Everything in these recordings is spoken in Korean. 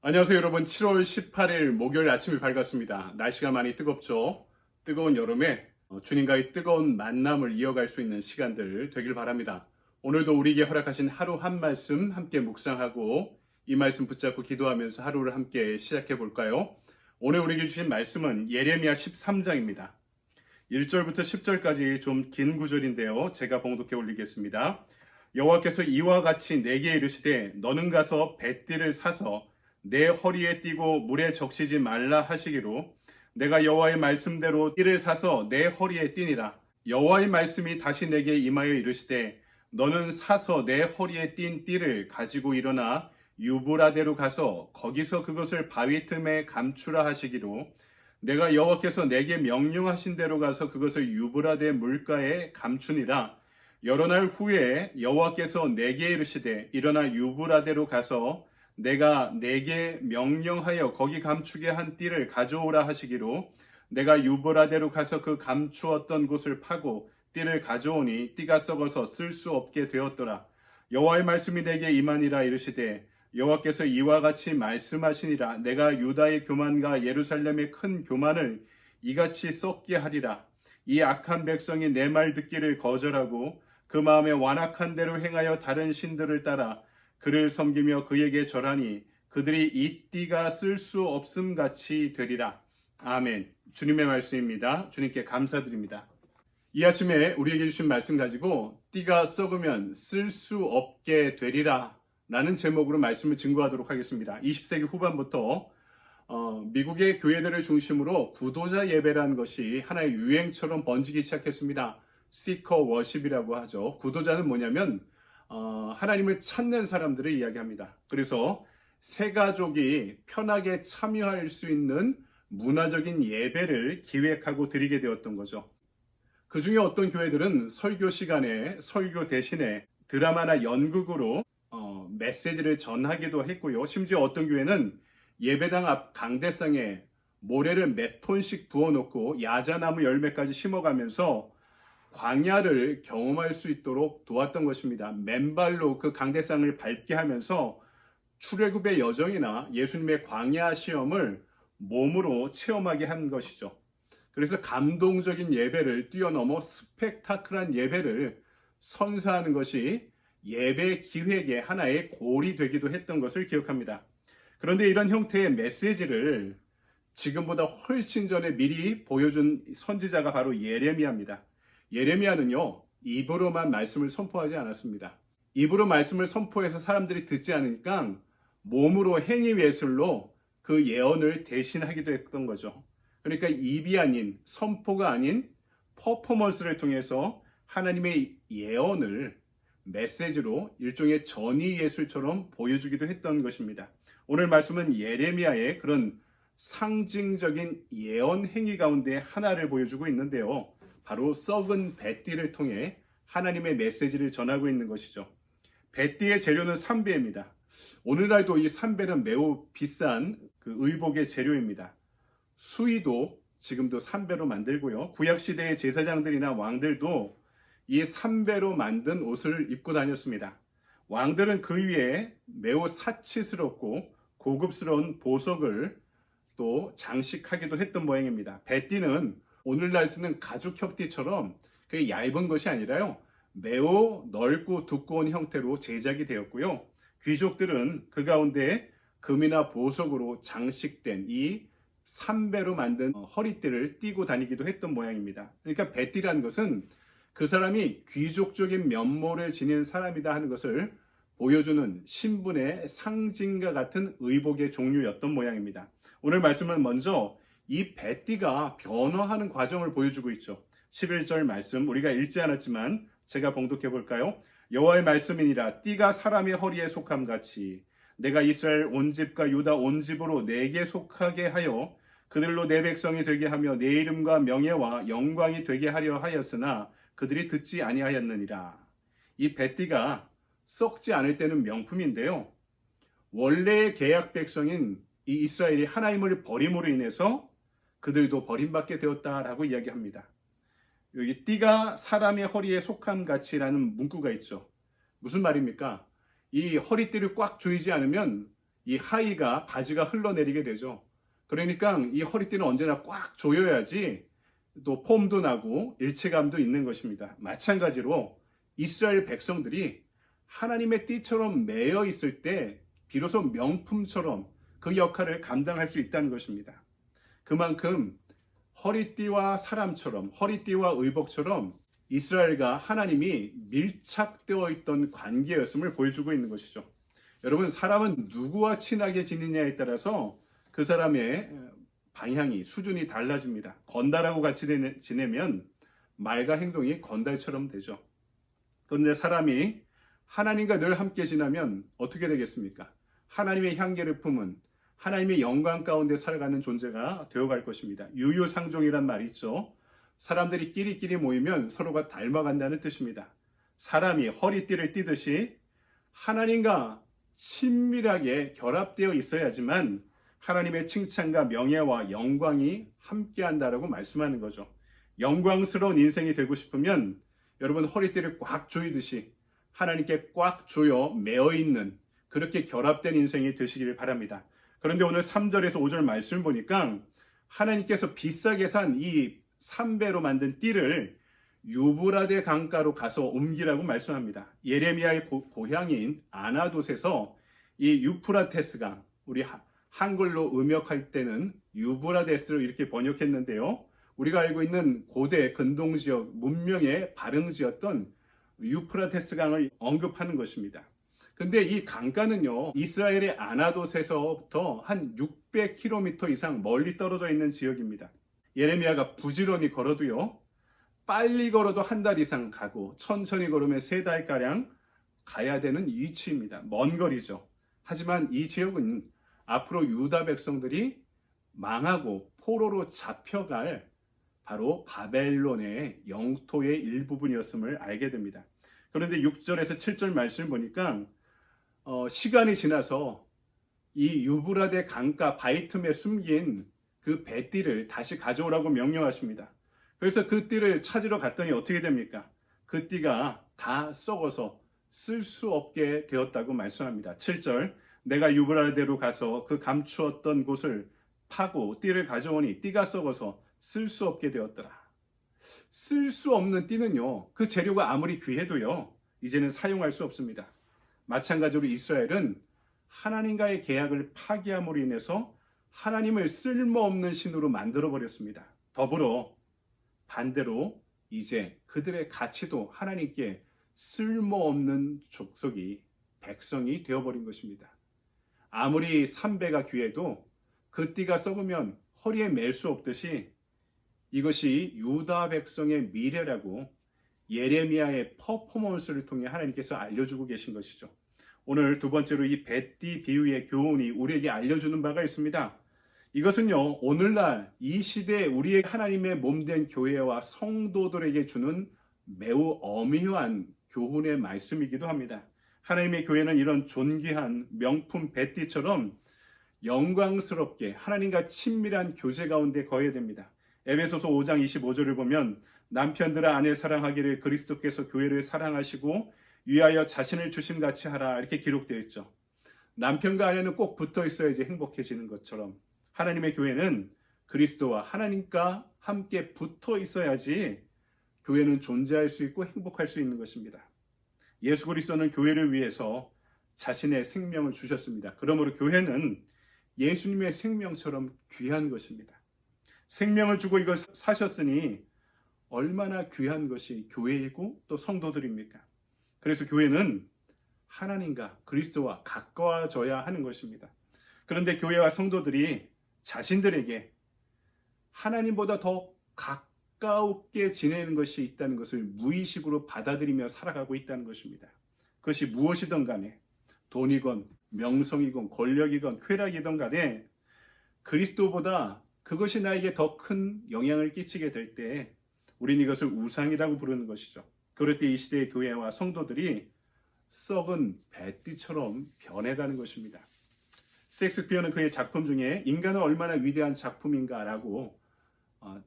안녕하세요 여러분. 7월 18일 목요일 아침이 밝았습니다. 날씨가 많이 뜨겁죠. 뜨거운 여름에 주님과의 뜨거운 만남을 이어갈 수 있는 시간들 되길 바랍니다. 오늘도 우리에게 허락하신 하루 한 말씀 함께 묵상하고 이 말씀 붙잡고 기도하면서 하루를 함께 시작해 볼까요? 오늘 우리에게 주신 말씀은 예레미야 13장입니다. 1절부터 10절까지 좀 긴 구절인데요. 제가 봉독해 올리겠습니다. 여호와께서 이와 같이 내게 이르시되 너는 가서 뱃띠를 사서 내 허리에 띠고 물에 적시지 말라 하시기로 내가 여호와의 말씀대로 띠를 사서 내 허리에 띠니라. 여호와의 말씀이 다시 내게 임하여 이르시되 너는 사서 내 허리에 띈 띠를 가지고 일어나 유브라데로 가서 거기서 그것을 바위 틈에 감추라 하시기로 내가 여호와께서 내게 명령하신 대로 가서 그것을 유브라데 물가에 감추니라. 여러 날 후에 여호와께서 내게 이르시되 일어나 유브라데로 가서 내가 내게 명령하여 거기 감추게 한 띠를 가져오라 하시기로 내가 유브라데로 가서 그 감추었던 곳을 파고 띠를 가져오니 띠가 썩어서 쓸 수 없게 되었더라. 여호와의 말씀이 내게 임하니라. 이르시되 여호와께서 이와 같이 말씀하시니라. 내가 유다의 교만과 예루살렘의 큰 교만을 이같이 썩게 하리라. 이 악한 백성이 내 말 듣기를 거절하고 그 마음에 완악한 대로 행하여 다른 신들을 따라 그를 섬기며 그에게 절하니 그들이 이 띠가 쓸 수 없음 같이 되리라. 아멘. 주님의 말씀입니다. 주님께 감사드립니다. 이 아침에 우리에게 주신 말씀 가지고 띠가 썩으면 쓸 수 없게 되리라 라는 제목으로 말씀을 증거하도록 하겠습니다. 20세기 후반부터 미국의 교회들을 중심으로 구도자 예배라는 것이 하나의 유행처럼 번지기 시작했습니다. 시커 워십이라고 하죠. 구도자는 뭐냐면 하나님을 찾는 사람들을 이야기합니다. 그래서 세 가족이 편하게 참여할 수 있는 문화적인 예배를 기획하고 드리게 되었던 거죠. 그 중에 어떤 교회들은 설교 시간에 설교 대신에 드라마나 연극으로 메시지를 전하기도 했고요. 심지어 어떤 교회는 예배당 앞 강대상에 모래를 몇 톤씩 부어놓고 야자나무 열매까지 심어가면서 광야를 경험할 수 있도록 도왔던 것입니다. 맨발로 그 강대상을 밟게 하면서 출애굽의 여정이나 예수님의 광야 시험을 몸으로 체험하게 한 것이죠. 그래서 감동적인 예배를 뛰어넘어 스펙타클한 예배를 선사하는 것이 예배 기획의 하나의 골이 되기도 했던 것을 기억합니다. 그런데 이런 형태의 메시지를 지금보다 훨씬 전에 미리 보여준 선지자가 바로 예레미야입니다. 예레미야는요, 입으로만 말씀을 선포하지 않았습니다. 입으로 말씀을 선포해서 사람들이 듣지 않으니까 몸으로 행위예술로 그 예언을 대신하기도 했던 거죠. 그러니까 입이 아닌, 선포가 아닌 퍼포먼스를 통해서 하나님의 예언을 메시지로 일종의 전이 예술처럼 보여주기도 했던 것입니다. 오늘 말씀은 예레미야의 그런 상징적인 예언 행위 가운데 하나를 보여주고 있는데요. 바로 썩은 뱃띠를 통해 하나님의 메시지를 전하고 있는 것이죠. 뱃띠의 재료는 삼배입니다. 오늘날도 이 삼배는 매우 비싼 그 의복의 재료입니다. 수의도 지금도 삼배로 만들고요. 구약시대의 제사장들이나 왕들도 이 삼배로 만든 옷을 입고 다녔습니다. 왕들은 그 위에 매우 사치스럽고 고급스러운 보석을 또 장식하기도 했던 모양입니다. 뱃띠는 오늘날 쓰는 가죽 협띠처럼 그게 얇은 것이 아니라요, 매우 넓고 두꺼운 형태로 제작이 되었고요. 귀족들은 그 가운데 금이나 보석으로 장식된 이 삼배로 만든 허리띠를 띠고 다니기도 했던 모양입니다. 그러니까 뱃띠라는 것은 그 사람이 귀족적인 면모를 지닌 사람이다 하는 것을 보여주는 신분의 상징과 같은 의복의 종류였던 모양입니다. 오늘 말씀은 먼저 이 뱃띠가 변화하는 과정을 보여주고 있죠. 11절 말씀 우리가 읽지 않았지만 제가 봉독해 볼까요? 여호와의 말씀이니라. 띠가 사람의 허리에 속함 같이 내가 이스라엘 온 집과 유다 온 집으로 내게 속하게 하여 그들로 내 백성이 되게 하며 내 이름과 명예와 영광이 되게 하려 하였으나 그들이 듣지 아니하였느니라. 이 뱃띠가 썩지 않을 때는 명품인데요, 원래의 계약 백성인 이 이스라엘이 하나님을 버림으로 인해서 그들도 버림받게 되었다라고 이야기합니다. 여기 띠가 사람의 허리에 속함 같이라는 문구가 있죠. 무슨 말입니까? 이 허리띠를 꽉 조이지 않으면 이 하의가 바지가 흘러내리게 되죠. 그러니까 이 허리띠는 언제나 꽉 조여야지 또 폼도 나고 일체감도 있는 것입니다. 마찬가지로 이스라엘 백성들이 하나님의 띠처럼 매여 있을 때 비로소 명품처럼 그 역할을 감당할 수 있다는 것입니다. 그만큼 허리띠와 사람처럼, 허리띠와 의복처럼 이스라엘과 하나님이 밀착되어 있던 관계였음을 보여주고 있는 것이죠. 여러분, 사람은 누구와 친하게 지내냐에 따라서 그 사람의 방향이, 수준이 달라집니다. 건달하고 같이 지내면 말과 행동이 건달처럼 되죠. 그런데 사람이 하나님과 늘 함께 지나면 어떻게 되겠습니까? 하나님의 향기를 품은, 하나님의 영광 가운데 살아가는 존재가 되어갈 것입니다. 유유상종이란 말이 있죠. 사람들이 끼리끼리 모이면 서로가 닮아간다는 뜻입니다. 사람이 허리띠를 띠듯이 하나님과 친밀하게 결합되어 있어야지만 하나님의 칭찬과 명예와 영광이 함께한다라고 말씀하는 거죠. 영광스러운 인생이 되고 싶으면 여러분 허리띠를 꽉 조이듯이 하나님께 꽉 조여 매어 있는 그렇게 결합된 인생이 되시기를 바랍니다. 그런데 오늘 3절에서 5절 말씀을 보니까 하나님께서 비싸게 산 이 삼배로 만든 띠를 유브라데 강가로 가서 옮기라고 말씀합니다. 예레미야의 고향인 아나돗에서 이 유프라테스 강, 우리 한글로 음역할 때는 유브라데스로 이렇게 번역했는데요. 우리가 알고 있는 고대 근동지역 문명의 발흥지였던 유프라테스 강을 언급하는 것입니다. 근데 이 강가는요, 이스라엘의 아나돗에서부터 한 600km 이상 멀리 떨어져 있는 지역입니다. 예레미야가 부지런히 걸어도요, 빨리 걸어도 한 달 이상 가고 천천히 걸으면 3달가량 가야 되는 위치입니다. 먼 거리죠. 하지만 이 지역은 앞으로 유다 백성들이 망하고 포로로 잡혀갈 바로 바벨론의 영토의 일부분이었음을 알게 됩니다. 그런데 6절에서 7절 말씀을 보니까 시간이 지나서 이 유브라데 강가 바위 틈에 숨긴 그 배띠를 다시 가져오라고 명령하십니다. 그래서 그 띠를 찾으러 갔더니 어떻게 됩니까? 그 띠가 다 썩어서 쓸 수 없게 되었다고 말씀합니다. 7절, 내가 유브라데로 가서 그 감추었던 곳을 파고 띠를 가져오니 띠가 썩어서 쓸 수 없게 되었더라. 쓸 수 없는 띠는요, 그 재료가 아무리 귀해도요, 이제는 사용할 수 없습니다. 마찬가지로 이스라엘은 하나님과의 계약을 파기함으로 인해서 하나님을 쓸모없는 신으로 만들어버렸습니다. 더불어 반대로 이제 그들의 가치도 하나님께 쓸모없는 족속이, 백성이 되어버린 것입니다. 아무리 삼배가 귀해도 그 띠가 썩으면 허리에 맬 수 없듯이 이것이 유다 백성의 미래라고 예레미야의 퍼포먼스를 통해 하나님께서 알려주고 계신 것이죠. 오늘 두 번째로 이 배띠 비유의 교훈이 우리에게 알려주는 바가 있습니다. 이것은요, 오늘날 이 시대에 우리의 하나님의 몸된 교회와 성도들에게 주는 매우 엄중한 교훈의 말씀이기도 합니다. 하나님의 교회는 이런 존귀한 명품 배띠처럼 영광스럽게 하나님과 친밀한 교제 가운데 거해야 됩니다. 에베소서 5장 25절을 보면 남편들아 아내 사랑하기를 그리스도께서 교회를 사랑하시고 위하여 자신을 주심같이 하라 이렇게 기록되어 있죠. 남편과 아내는 꼭 붙어 있어야지 행복해지는 것처럼 하나님의 교회는 그리스도와 하나님과 함께 붙어 있어야지 교회는 존재할 수 있고 행복할 수 있는 것입니다. 예수 그리스도는 교회를 위해서 자신의 생명을 주셨습니다. 그러므로 교회는 예수님의 생명처럼 귀한 것입니다. 생명을 주고 이걸 사셨으니 얼마나 귀한 것이 교회이고 또 성도들입니까? 그래서 교회는 하나님과 그리스도와 가까워져야 하는 것입니다. 그런데 교회와 성도들이 자신들에게 하나님보다 더 가깝게 지내는 것이 있다는 것을 무의식으로 받아들이며 살아가고 있다는 것입니다. 그것이 무엇이든 간에 돈이건 명성이건 권력이건 쾌락이든 간에 그리스도보다 그것이 나에게 더 큰 영향을 끼치게 될 때 우리는 이것을 우상이라고 부르는 것이죠. 그럴 때 이 시대의 교회와 성도들이 썩은 배띠처럼 변해가는 것입니다. 셰익스피어는 그의 작품 중에 인간은 얼마나 위대한 작품인가라고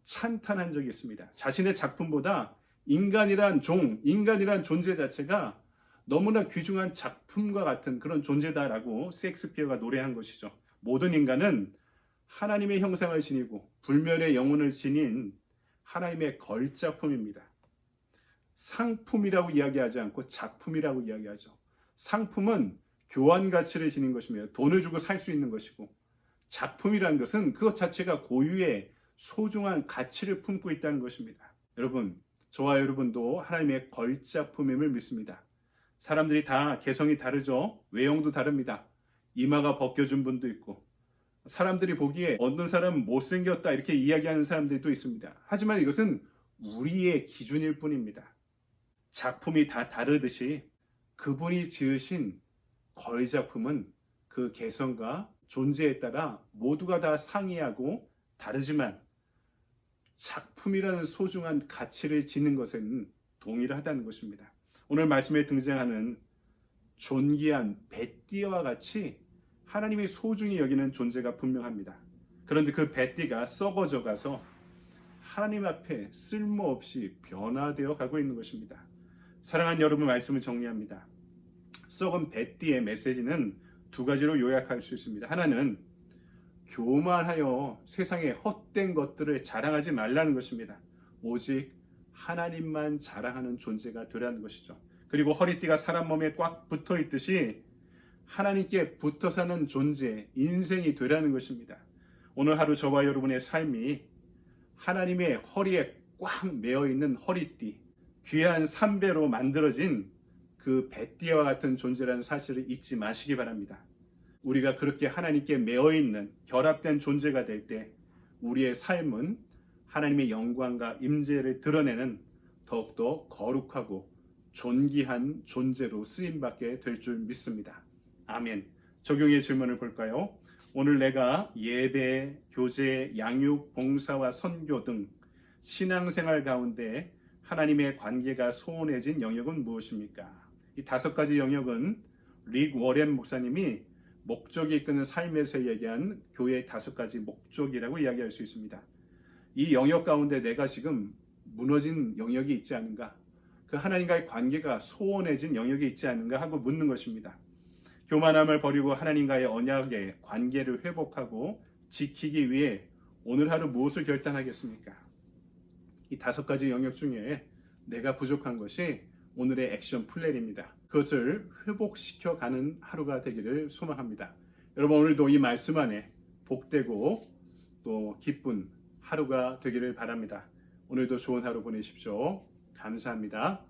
찬탄한 적이 있습니다. 자신의 작품보다 인간이란 존재 자체가 너무나 귀중한 작품과 같은 그런 존재다라고 셰익스피어가 노래한 것이죠. 모든 인간은 하나님의 형상을 지니고 불멸의 영혼을 지닌 하나님의 걸작품입니다. 상품이라고 이야기하지 않고 작품이라고 이야기하죠. 상품은 교환 가치를 지닌 것이며 돈을 주고 살 수 있는 것이고, 작품이라는 것은 그것 자체가 고유의 소중한 가치를 품고 있다는 것입니다. 여러분, 저와 여러분도 하나님의 걸작품임을 믿습니다. 사람들이 다 개성이 다르죠. 외형도 다릅니다. 이마가 벗겨진 분도 있고, 사람들이 보기에 어떤 사람은 못생겼다 이렇게 이야기하는 사람들도 있습니다. 하지만 이것은 우리의 기준일 뿐입니다. 작품이 다 다르듯이 그분이 지으신 걸작품은 그 개성과 존재에 따라 모두가 다 상이하고 다르지만 작품이라는 소중한 가치를 지닌 것은 동일하다는 것입니다. 오늘 말씀에 등장하는 존귀한 뱃띠와 같이 하나님이 소중히 여기는 존재가 분명합니다. 그런데 그 뱃띠가 썩어져 가서 하나님 앞에 쓸모없이 변화되어 가고 있는 것입니다. 사랑하는 여러분, 말씀을 정리합니다. 썩은 뱃띠의 메시지는 두 가지로 요약할 수 있습니다. 하나는 교만하여 세상의 헛된 것들을 자랑하지 말라는 것입니다. 오직 하나님만 자랑하는 존재가 되라는 것이죠. 그리고 허리띠가 사람 몸에 꽉 붙어 있듯이 하나님께 붙어 사는 존재, 인생이 되라는 것입니다. 오늘 하루 저와 여러분의 삶이 하나님의 허리에 꽉 매어 있는 허리띠, 귀한 삼배로 만들어진 그 뱃띠와 같은 존재라는 사실을 잊지 마시기 바랍니다. 우리가 그렇게 하나님께 매어 있는 결합된 존재가 될 때 우리의 삶은 하나님의 영광과 임재를 드러내는 더욱더 거룩하고 존귀한 존재로 쓰임받게 될 줄 믿습니다. 아멘. 적용의 질문을 볼까요? 오늘 내가 예배, 교제, 양육, 봉사와 선교 등 신앙생활 가운데 하나님의 관계가 소원해진 영역은 무엇입니까? 이 5가지 영역은 릭 워렌 목사님이 목적이 이끄는 삶에서 얘기한 교회의 5가지 목적이라고 이야기할 수 있습니다. 이 영역 가운데 내가 지금 무너진 영역이 있지 않은가? 그 하나님과의 관계가 소원해진 영역이 있지 않은가 하고 묻는 것입니다. 교만함을 버리고 하나님과의 언약의 관계를 회복하고 지키기 위해 오늘 하루 무엇을 결단하겠습니까? 이 5가지 영역 중에 내가 부족한 것이 오늘의 액션 플랜입니다. 그것을 회복시켜가는 하루가 되기를 소망합니다. 여러분, 오늘도 이 말씀 안에 복되고 또 기쁜 하루가 되기를 바랍니다. 오늘도 좋은 하루 보내십시오. 감사합니다.